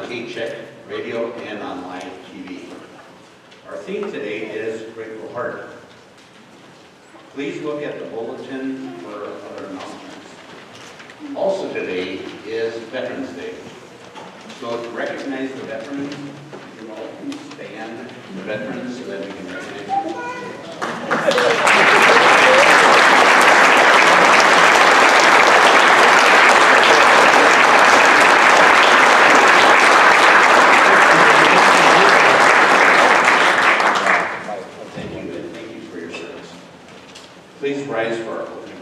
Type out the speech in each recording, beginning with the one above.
K-Check Radio and on live TV. Our theme today is Grateful Heart. Please look at the bulletin for other announcements. Also today is Veterans Day. So to recognize the veterans, you all can stand the veterans so that we can recognize you. Please rise for our opening.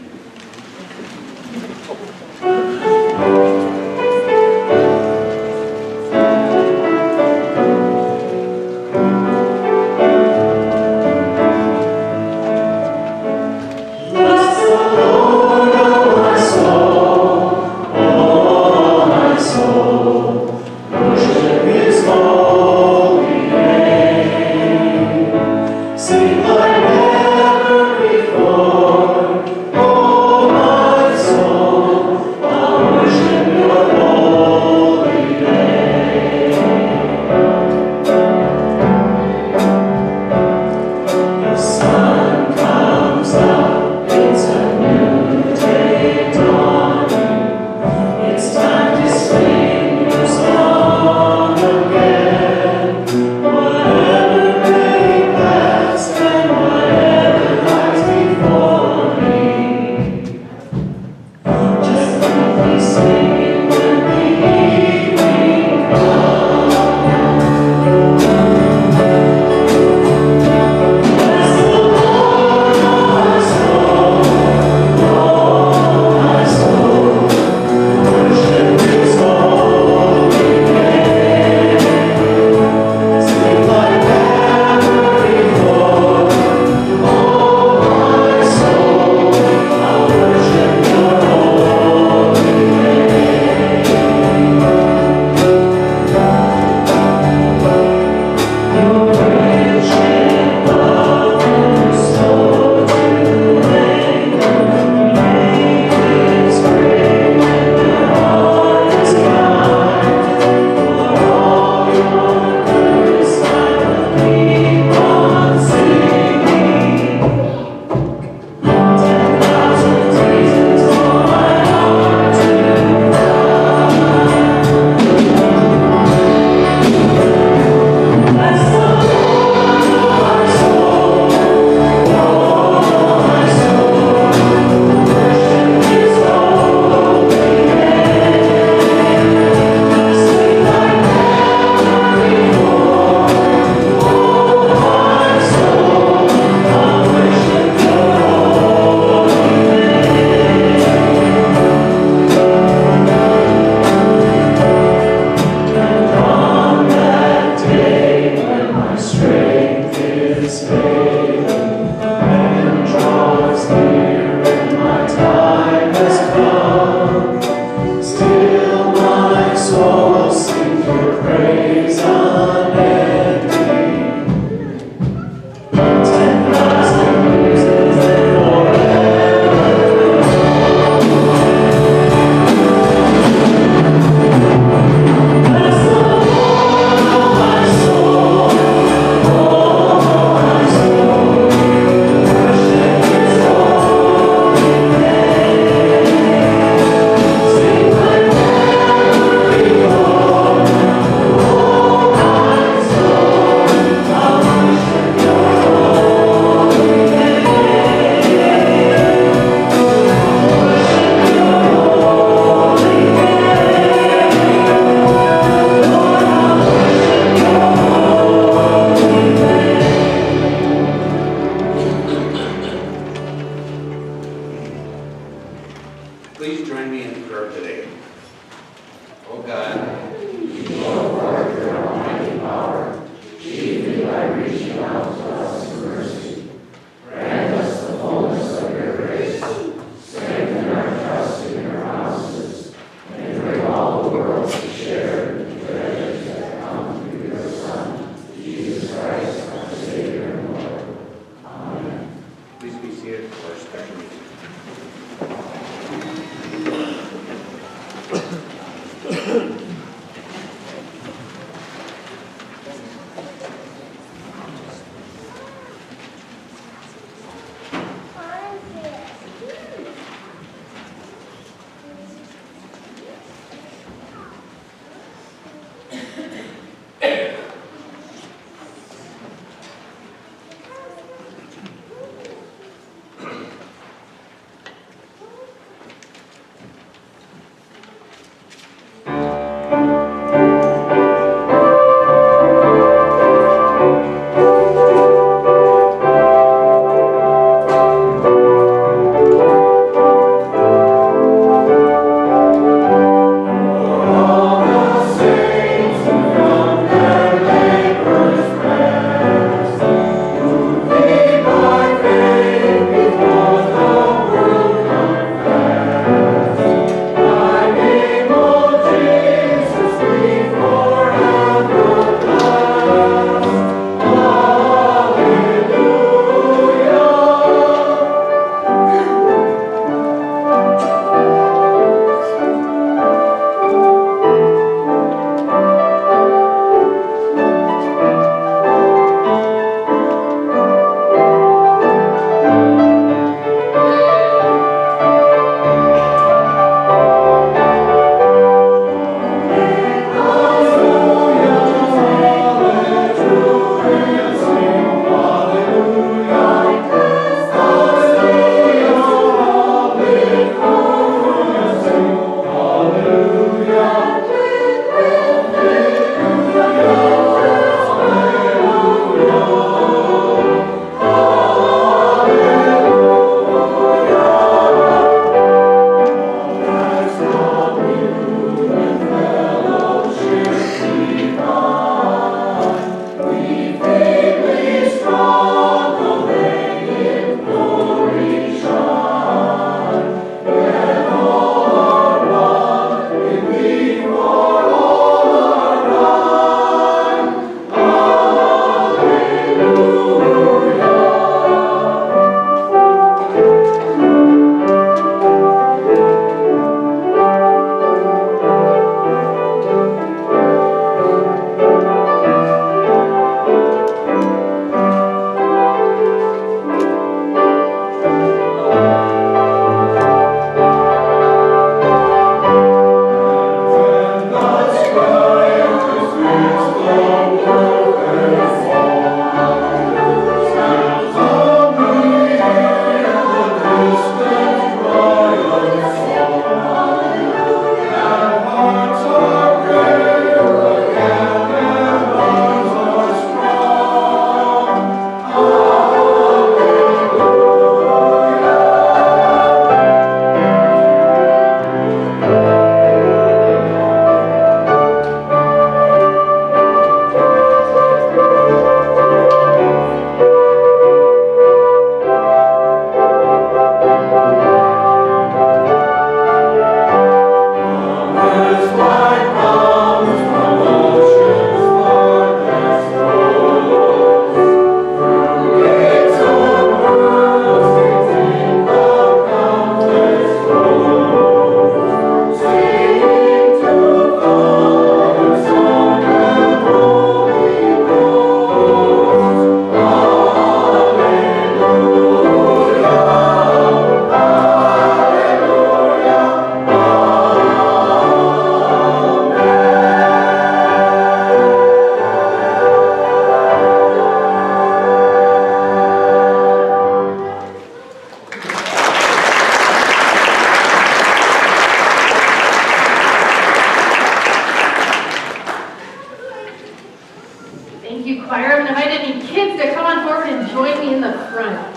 Thank you, choir. I'm going to invite any kids to come on forward and join me in the front.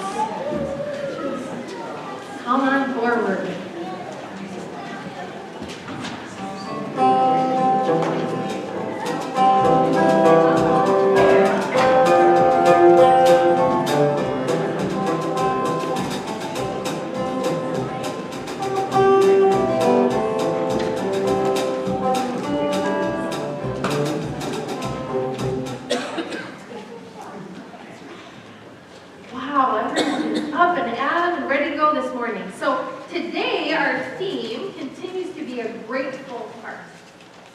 Come on forward. Wow, everyone is up and at 'em and ready to go this morning. So today our theme continues to be a grateful heart.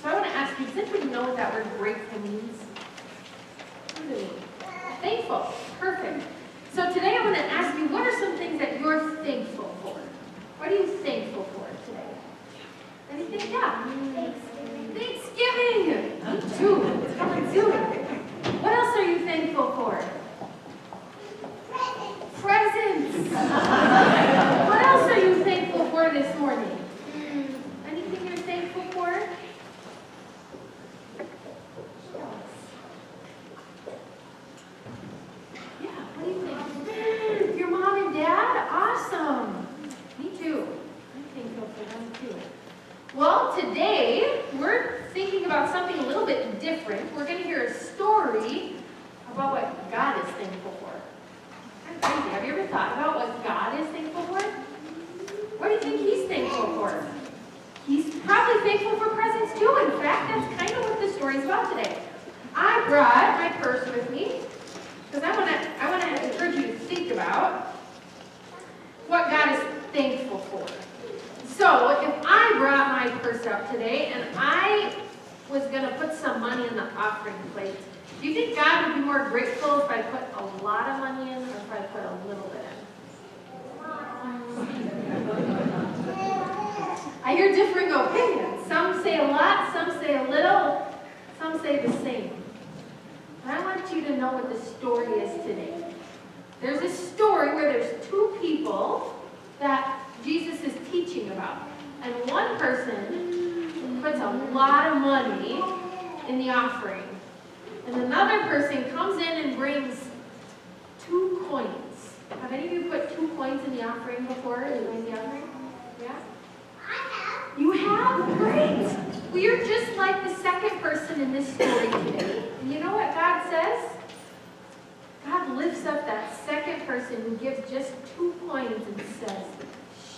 So I want to ask you, does anybody know what that word grateful means? What does it mean? Thankful. Perfect. So today I want to ask you, what are some things that you're thankful for? What are you thankful for today? Anything? Yeah. Thanksgiving. Me too. It's coming soon. What else are you thankful for? Presents. What else are you thankful for this morning? Anything you're thankful for? Yeah, what do you think? Your mom and dad? Awesome. Me too. I'm thankful for them too. Well, today we're thinking about something a little bit different. We're going to hear a story about what God is thankful for. Crazy. Have you ever thought about what God is thankful for? What do you think He's thankful for? He's probably thankful for presents too. In fact, that's kind of what the story's about today. I brought my purse with me because I want to encourage you to think about what God is thankful for. So if I brought my purse out today and I was going to put some money in the offering plate, do you think God would be more grateful if I put a lot of money in or if I put a little bit in? I hear differing opinions. Some say a lot, some say a little, some say the same. But I want you to know what the story is today. There's a story where there's two people that Jesus is teaching about. And one person puts a lot of money in the offering. And another person comes in and brings 2 coins. Have any of you put 2 coins in the offering before? In the offering? Yeah? I have. You have? Great. Well, you're just like the second person in this story today. And you know what God says? God lifts up that second person who gives just 2 coins and says,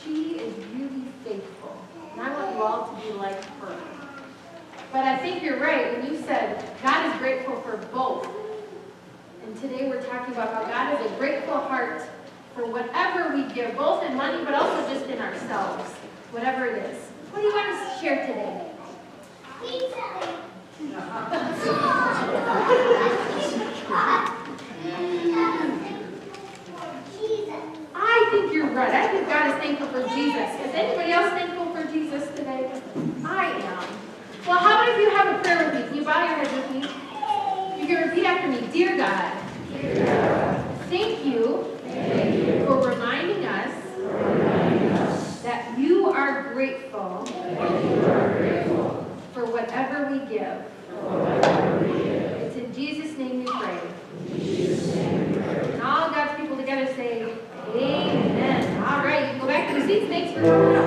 she is really faithful. And I want you all to be like her. But I think you're right when you said God is grateful for both. And today we're talking about how God has a grateful heart for whatever we give, both in money but also just in ourselves, whatever it is. What do you want us to share today? I think you're right. I think God is thankful for Jesus. Is anybody else thankful for Jesus today? I am. Well, how many of you have a prayer with me? Can you bow your heads with me? You can repeat after me. Dear God, thank you for reminding us that you are grateful for whatever we give. It's in Jesus' name we pray. And all God's people together say, amen. All right, you can go back to your seats. Thanks for coming up.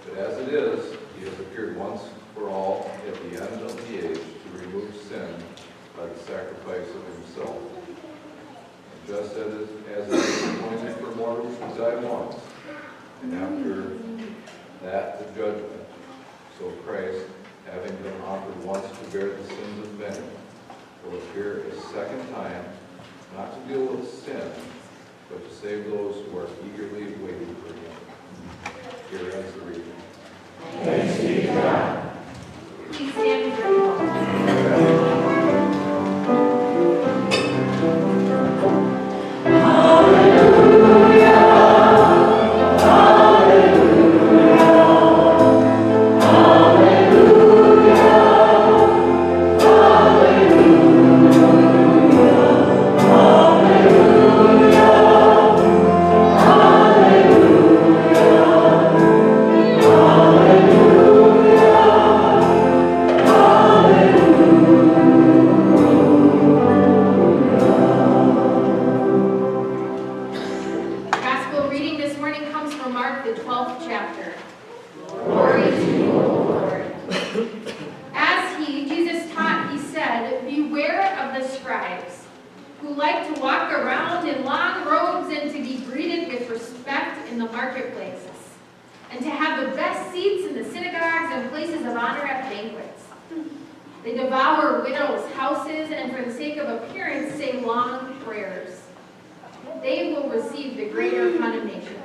But as it is, he He has appeared once for all at the end of the age to remove sin by the sacrifice of himself. And just as it is appointed for mortals to die once, and after that the judgment, so Christ, having been offered once to bear the sins of many, will appear a second time, not to deal with sin, but to save those who are eagerly waiting for him. Here ends the reading. Thanks be to God. Please stand for your Gospel reading this morning comes from Mark, the 12th chapter. Glory to you, Lord. As Jesus taught, he said, "Beware of the scribes, who like to walk around in long robes and to be greeted with respect in the marketplaces, and to have the best seats in the synagogues and places of honor at banquets. They devour widows' houses, and for the sake of appearance say long prayers. They will receive the greater condemnation."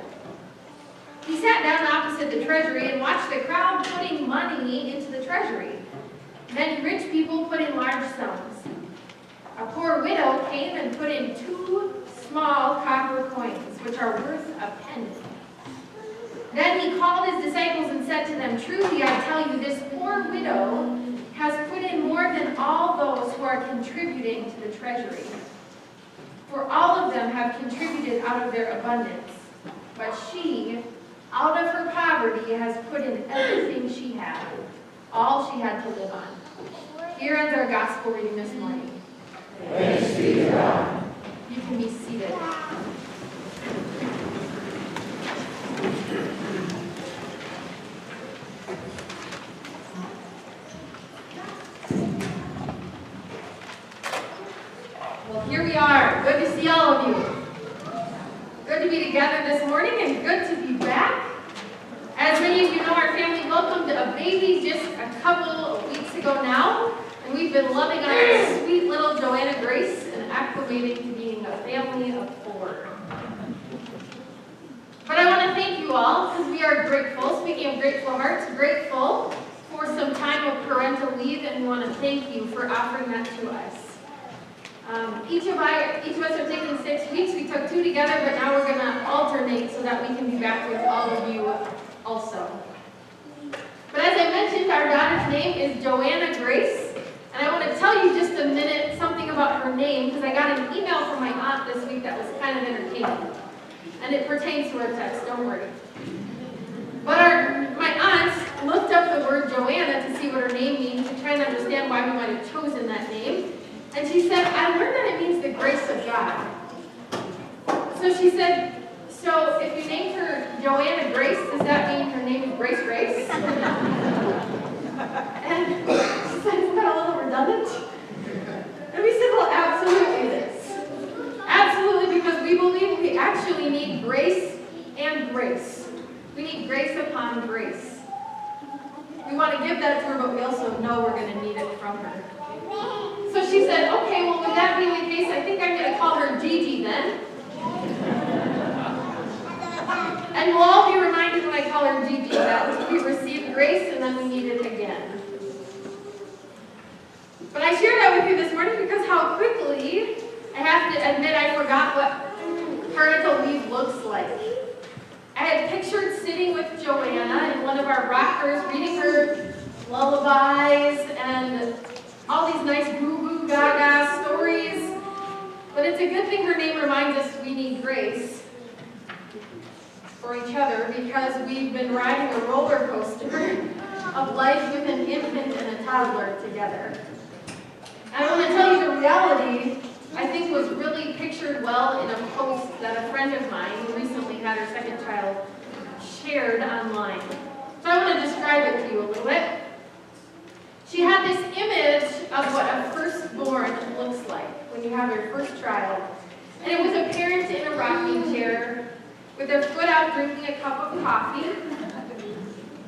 He sat down opposite the treasury and watched the crowd putting money into the treasury. Many rich people put in large sums. A poor widow came and put in 2 small copper coins, which are worth a penny. Then he called his disciples and said to them, "Truly I tell you, this poor widow has put in more than all those who are contributing to the treasury. For all of them have contributed out of their abundance, but she, out of her poverty, has put in everything she had, all she had to live on." Here ends our gospel reading this morning. Thanks be to God. You can be seated. Well, here we are. Good to see all of you. Good to be together this morning and good to be back. As many of you know, our family welcomed a baby just a couple of weeks ago now, and we've been loving on our sweet little Joanna Grace and acclimating to being a family of 4. But I want to thank you all because we are grateful, speaking of grateful hearts, grateful for some time of parental leave, and we want to thank you for offering that to us. Each of us are taking 6 weeks. We took 2 together, but now we're going to alternate so that we can be back with all of you also. But as I mentioned, our daughter's name is Joanna Grace, and I want to tell you just a minute something about her name because I got an email from my aunt this week that was kind of entertaining, and it pertains to our text, don't worry. But my aunt looked up the word Joanna to see what her name means to try and understand why we might have chosen that name. And she said, "I learned that it means the grace of God." So she said, "So if you named her Joanna Grace, does that mean her name is Grace Grace?" And she said, "Isn't that a little redundant?" And we said, "Well, absolutely it is. Absolutely, because we believe we actually need grace and grace. We need grace upon grace. We want to give that to her, but we also know we're going to need it from her." So she said, "Okay, well, with that being the case, I think I'm going to call her Gigi then. And we'll all be reminded when I call her Gigi that we received grace and then we need it again." But I share that with you this morning because how quickly, I have to admit, I forgot what parental leave looks like. I had pictured sitting with Joanna in one of our rockers, reading her lullabies and all these nice boo-boo gaga stories. But it's a good thing her name reminds us we need grace for each other because we've been riding a roller coaster of life with an infant and a toddler together. And I want to tell you the reality, I think, was really pictured well in a post that a friend of mine who recently had her second child shared online. So I want to describe it to you a little child. And it was a parent in a rocking chair with their foot out drinking a cup of coffee,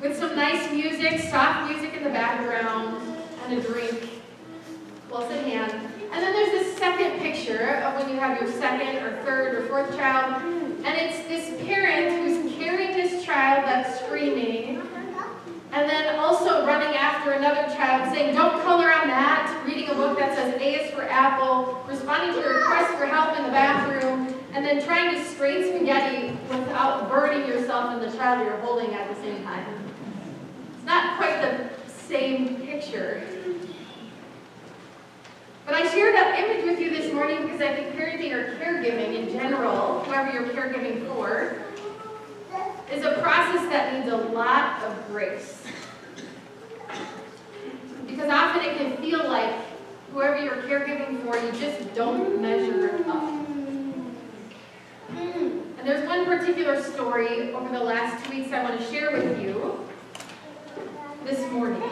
with some nice music, soft music in the background, and a drink close at hand. And then there's this second picture of when you have your second or third or fourth child, and it's this parent who's carrying this child that's screaming, and then also running after another child saying, "Don't color on that," reading a book that says A is for apple, responding to a request for help in the bathroom, and then trying to strain spaghetti without burning yourself and the child you're holding at the same time. It's not quite the same picture. But I shared that image with you this morning because I think parenting or caregiving in general, whoever you're caregiving for, is a process that needs a lot of grace. Because often it can feel like whoever you're caregiving for, you just don't measure up. And there's one particular story over the last 2 weeks I want to share with you this morning.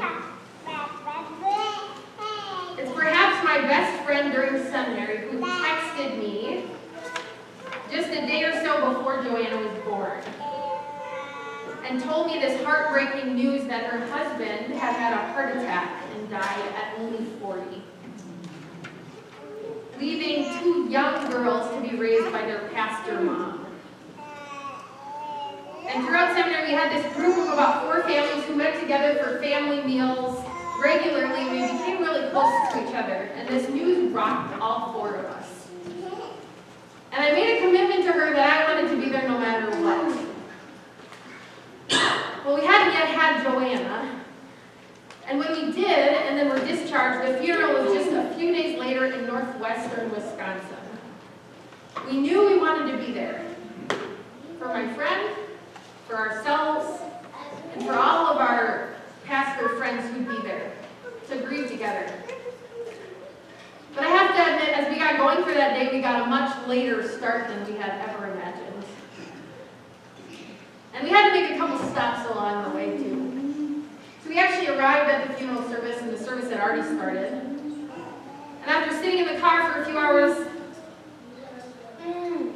It's perhaps my best friend during seminary who texted me just a day or so before Joanna was born and told me this heartbreaking news that her husband had had a heart attack and died at only 40, leaving 2 young girls to be raised by their pastor mom. And throughout seminary, we had this group of about 4 families who met together for family meals regularly. We became really close to each other, and this news rocked all 4 of us. And I made a commitment to her that I wanted to be there no matter what. Well, we hadn't yet had Joanna, and when we did, and then were discharged, the funeral was just a few days later in northwestern Wisconsin. We knew we wanted to be there for my friend, for ourselves, and for all of our pastor friends who'd be there to grieve together. But I have to admit, as we got going for that day, we got a much later start than we had ever imagined. And we had to make a couple stops along the way, too. So we actually arrived at the funeral service, and the service had already started. And after sitting in the car for a few hours,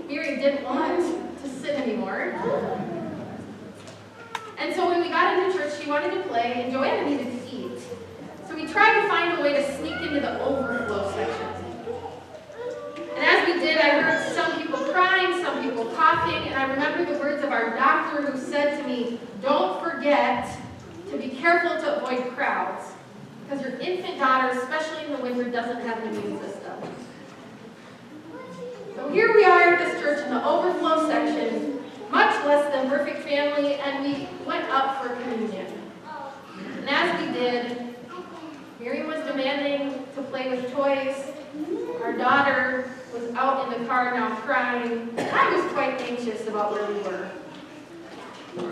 Mary didn't want to sit anymore. And so when we got into church, she wanted to play, and Joanna needed to eat. So we tried to find a way to sneak into the overflow section. And as we did, I heard some people crying, some people coughing, and I remember the words of our doctor who said to me, "Don't forget to be careful to avoid crowds, because your infant daughter, especially in the winter, doesn't have an immune system." So here we are at this church in the overflow section, much less than perfect family, and we went up for communion. And as we did, Miriam was demanding to play with toys. Our daughter was out in the car now crying. I was quite anxious about where we were.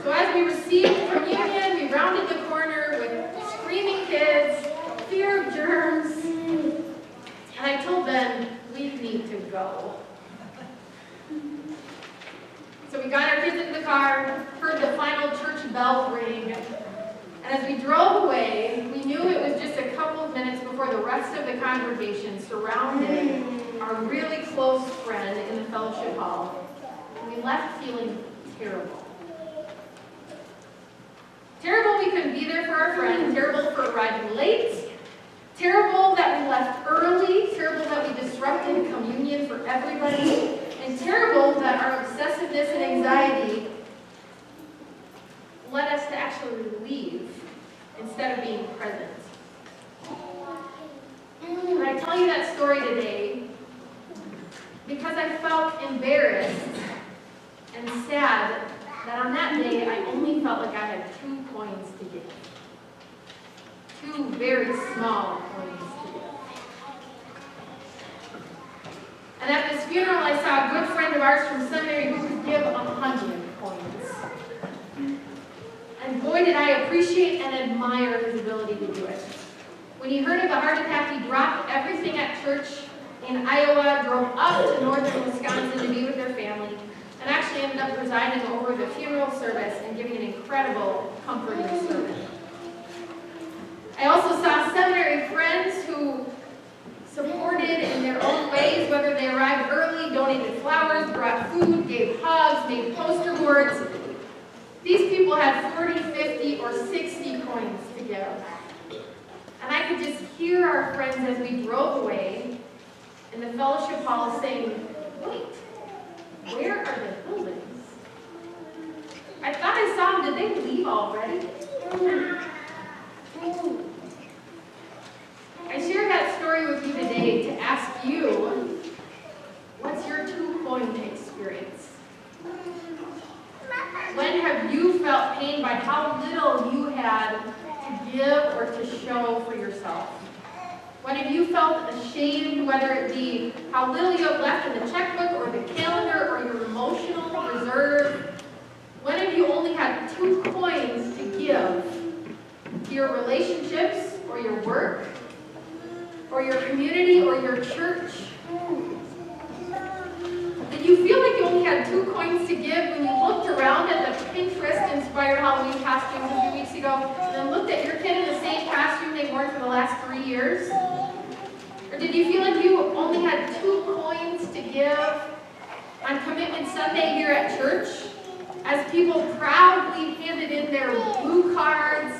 So as we received communion, we rounded the corner with screaming kids, fear of germs, and I told Ben, we need to go. So we got our kids into the car, heard the final church bell ring, and as we drove away, we knew it was just a couple of minutes before the rest of the congregation surrounded our really close friend in the fellowship hall. And we left feeling terrible. Terrible we couldn't be there for our friend, terrible for arriving late, terrible that we left early, terrible that we disrupted communion for everybody, and terrible that our obsessiveness and anxiety led us to actually leave instead of being present. And I tell you that story today because I felt embarrassed and sad that on that day I only felt like I had 2 coins to give. 2 very small coins to give. And at this funeral I saw a good friend of ours from seminary who could give 100 coins. And boy did I appreciate and admire his ability to do it. When he heard of the heart attack, he dropped everything at church in Iowa, drove up to northern Wisconsin to be with their family, and actually ended up presiding over the funeral service and giving an incredible, comforting sermon. I also saw seminary friends who supported in their own ways, whether they arrived generosity, donated flowers, brought food, gave hugs, made poster boards. These people had 40, 50, or 60 coins to give. And I could just hear our friends as we drove away in the fellowship hall saying, wait, where are the buildings? I thought I saw them. Did they leave already? I share that story with you today to ask you, what's your 2-coin experience? When have you felt pain by how little you had to give or to show for yourself? When have you felt ashamed, whether it be how little you have left in the checkbook or the calendar or your emotional reserve? When have you only had 2 coins to give to your relationships or your work or your community or your church? Did you feel like you only had 2 coins to give when you looked around at the Pinterest-inspired Halloween costumes a few weeks ago and then looked at your kid in the same costume they wore for the last 3 years? Or did you feel like you only had 2 coins to give on Commitment Sunday here at church as people proudly handed in their blue cards,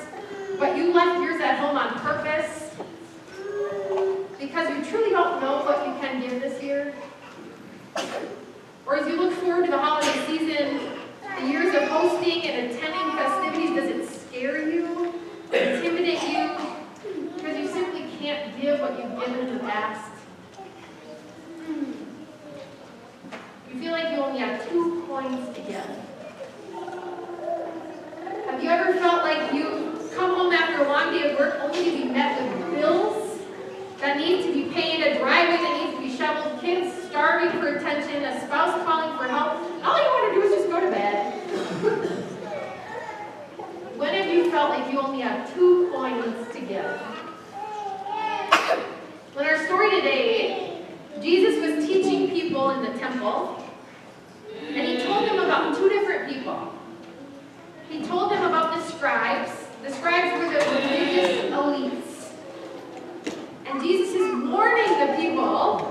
but you left yours at home on purpose because you truly don't know what you can give this year? Or as you look forward to the holiday season, the years of hosting and attending festivities, does it scare you, intimidate you, because you simply can't give what you've given in the past? You feel like you only have 2 coins to give. Have you ever felt like you come home after a long day of work only to be met with bills that need to be paid, a driveway that needs to be shoveled, kids starving for attention, a spouse calling for help? All you want to do is just go to bed. When have you felt like you only have 2 coins to give? In our story today, Jesus was teaching people in the temple, and he told them about 2 different people. He told them about the scribes. The scribes were the religious elites. And Jesus is warning the people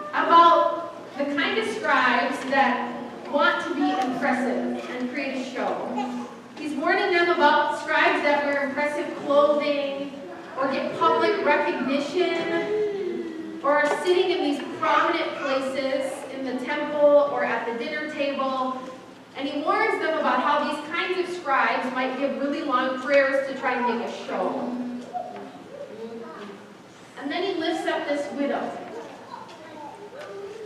about the kind of scribes that want to be impressive and create a show. He's warning them about scribes that wear impressive clothing or get public recognition or are sitting in these prominent places in the temple or at the dinner table. And he warns them about how these kinds of scribes might give really long prayers to try and make a show. And then he lifts up this widow,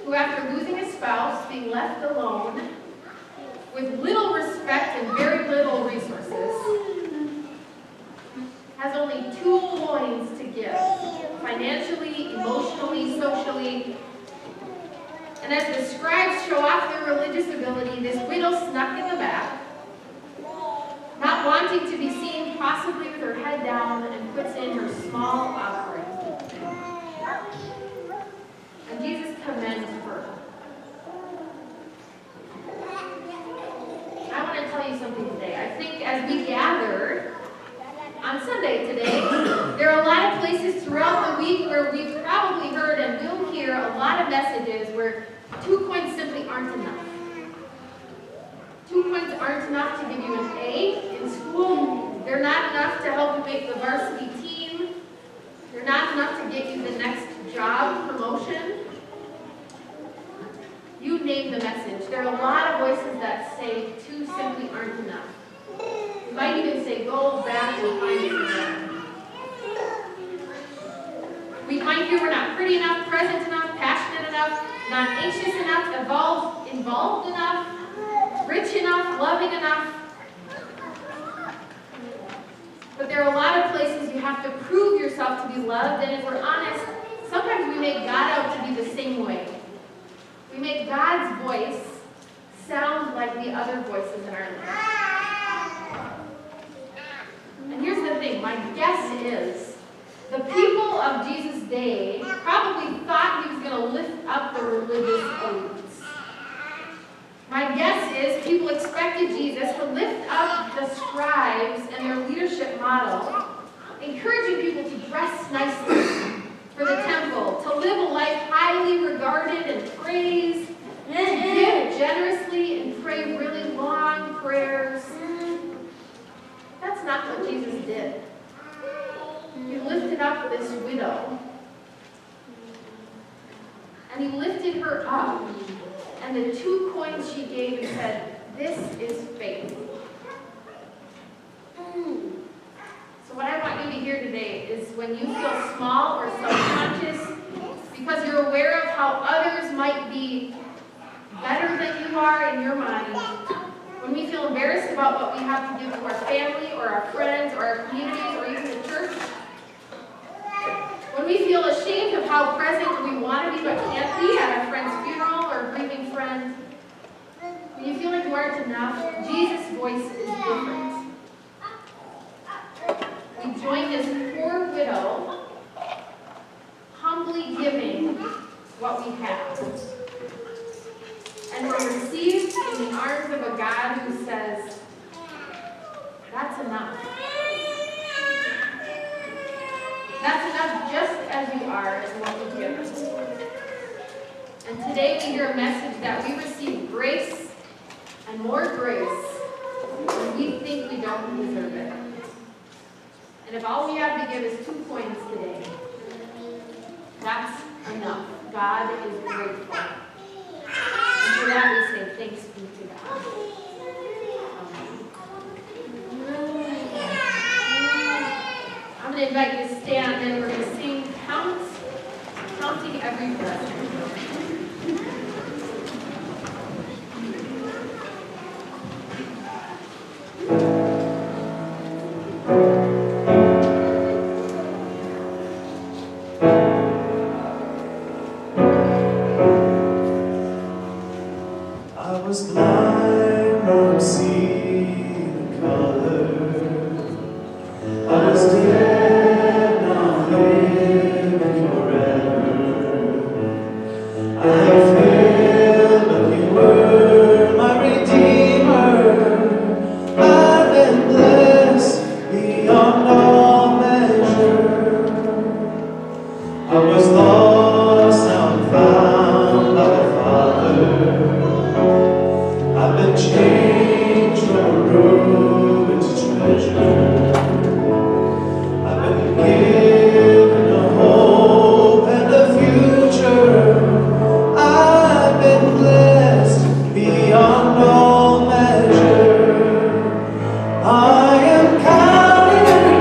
who after losing a spouse, being left alone, with little respect and very little resources, has only 2 coins to give, financially, emotionally, socially. And as the scribes show off their religious ability, this widow snuck in the back, not wanting to be seen, possibly with her head down, and puts in her small offering. And Jesus commends her. I want to tell you something today. I think as we gather on Sunday today, there are a lot of places throughout the week where we've probably heard and will hear a lot of messages where 2 coins simply aren't enough. 2 coins aren't enough to give you an A in school. They're not enough to help you make the varsity team. They're not enough to get you the next job promotion. You name the message. There are a lot of voices that say 2 simply aren't enough. You might even say, go back and find it. We might hear we're not pretty enough, present enough, passionate enough, not anxious enough, involved enough, rich enough, loving enough. But there are a lot of places you have to prove yourself to be loved, and if we're honest, sometimes we make God out to be the same way. We make God's voice sound like the other voices in our life. And here's the thing, my guess is, the people of Jesus' day probably thought he was going to lift up the religious elites. My guess is people expected Jesus to lift up the scribes and their leadership model, encouraging people to dress nicely for the temple, to live a life highly regarded and praised, generously and pray really long prayers. That's not what Jesus did. He lifted up this widow, and he lifted her up, and the 2 coins she gave and said, "This is faith." So what I want you to hear today is when you feel small or self-conscious because you're aware of how others might be better than you are in your mind, when we feel embarrassed about what we have to give to our family or our friends or our communities or even the church, when we feel ashamed of how present we want to be but can't be at a friend's funeral or a grieving friend, when you feel like you aren't enough, Jesus' voice is different. We join this poor widow, humbly giving what we have. And we're received in the arms of a God who says, "That's enough. That's enough just as you are is what you've given." And today we hear a message that we receive grace and more grace when we think we don't deserve it. And if all we have to give is 2 coins today, that's enough. God is grateful. And for that we say thanks be to God. I'm going to invite you to stand and we're going to sing Counting Every Blessing. I was blind, now I see the color. I was dead, now living forever. I have failed, but you were my Redeemer. I've been blessed beyond all measure. I was lost, now I'm found by the Father. I've been changed from a ruin to treasure. I've been given a hope and a future. I've been blessed beyond all measure. I am counting every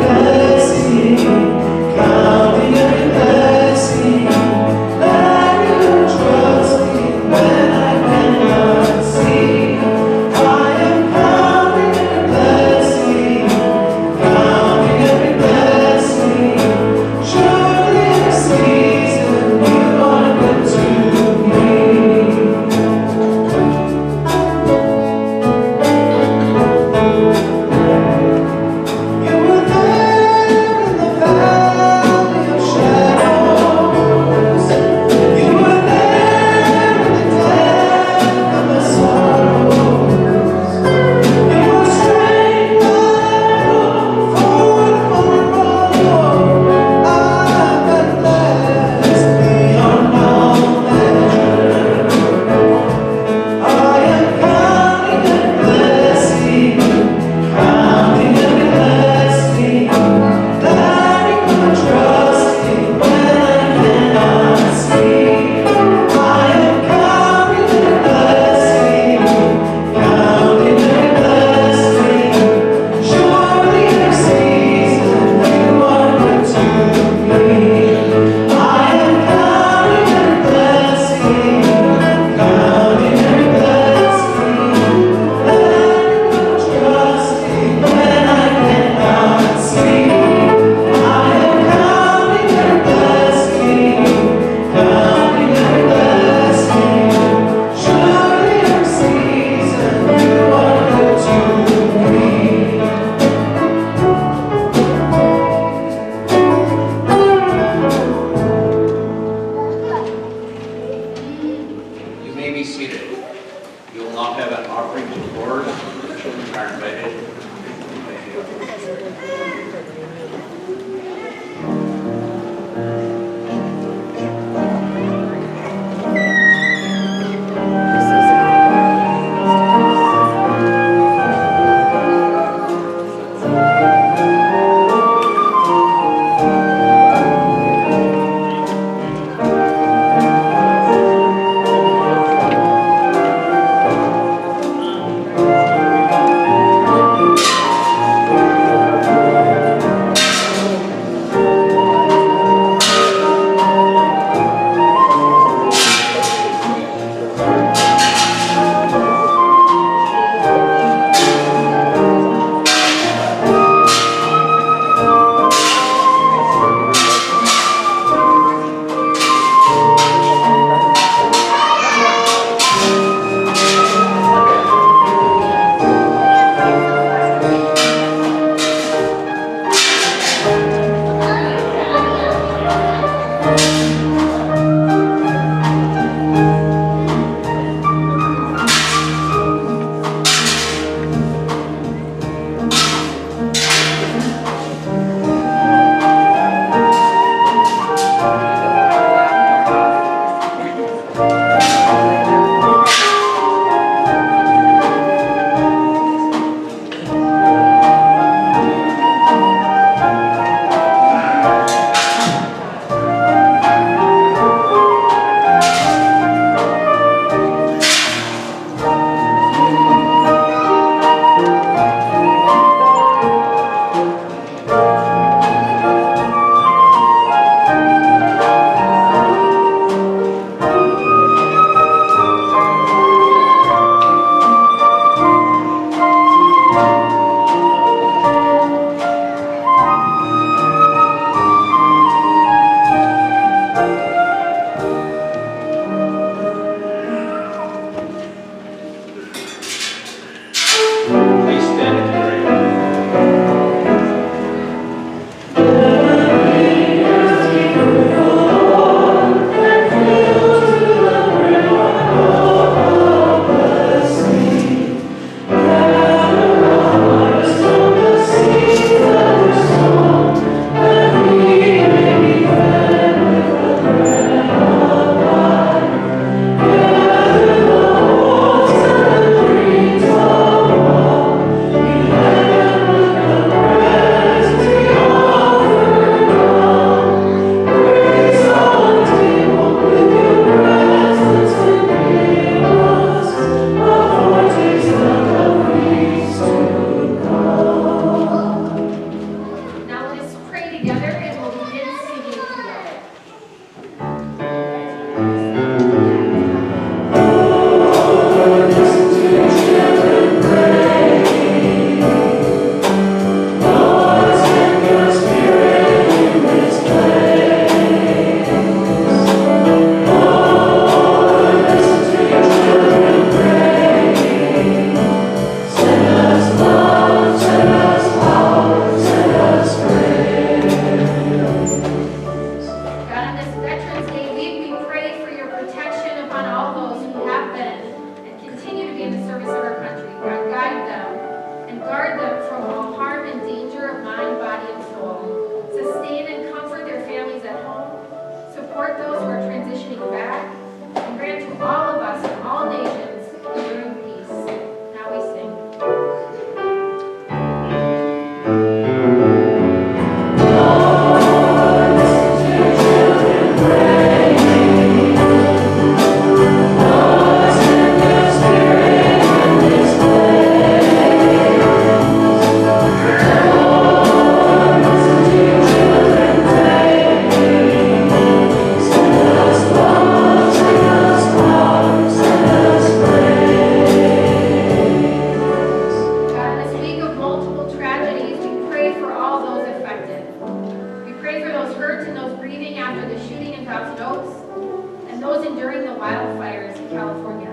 those hurt and those grieving after the shooting in Thousand Oaks, and those enduring the wildfires in California.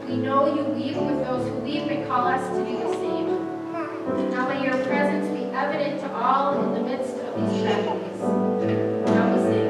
We know you weep with those who weep and call us to do the same. Now may your presence be evident to all in the midst of these tragedies. Now we sing.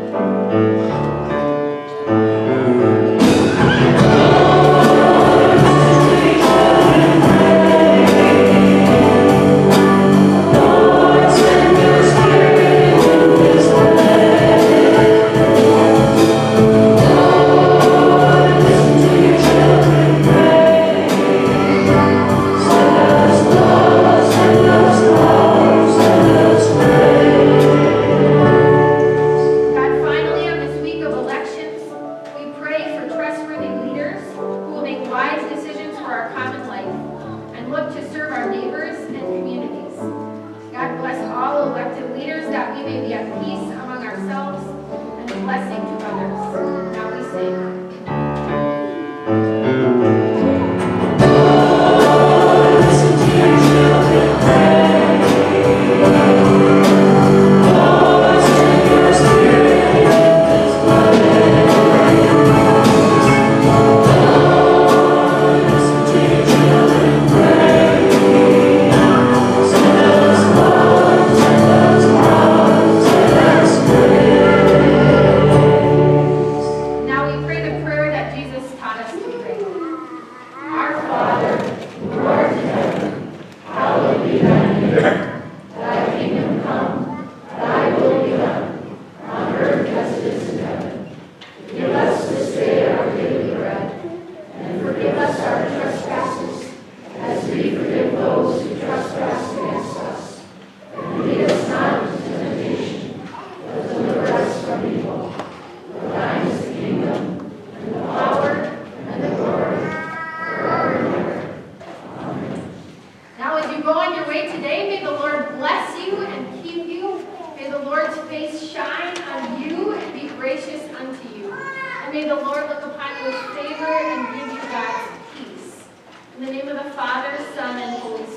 May the Lord look upon you with favor and give you God's peace. In the name of the Father, Son, and Holy Spirit.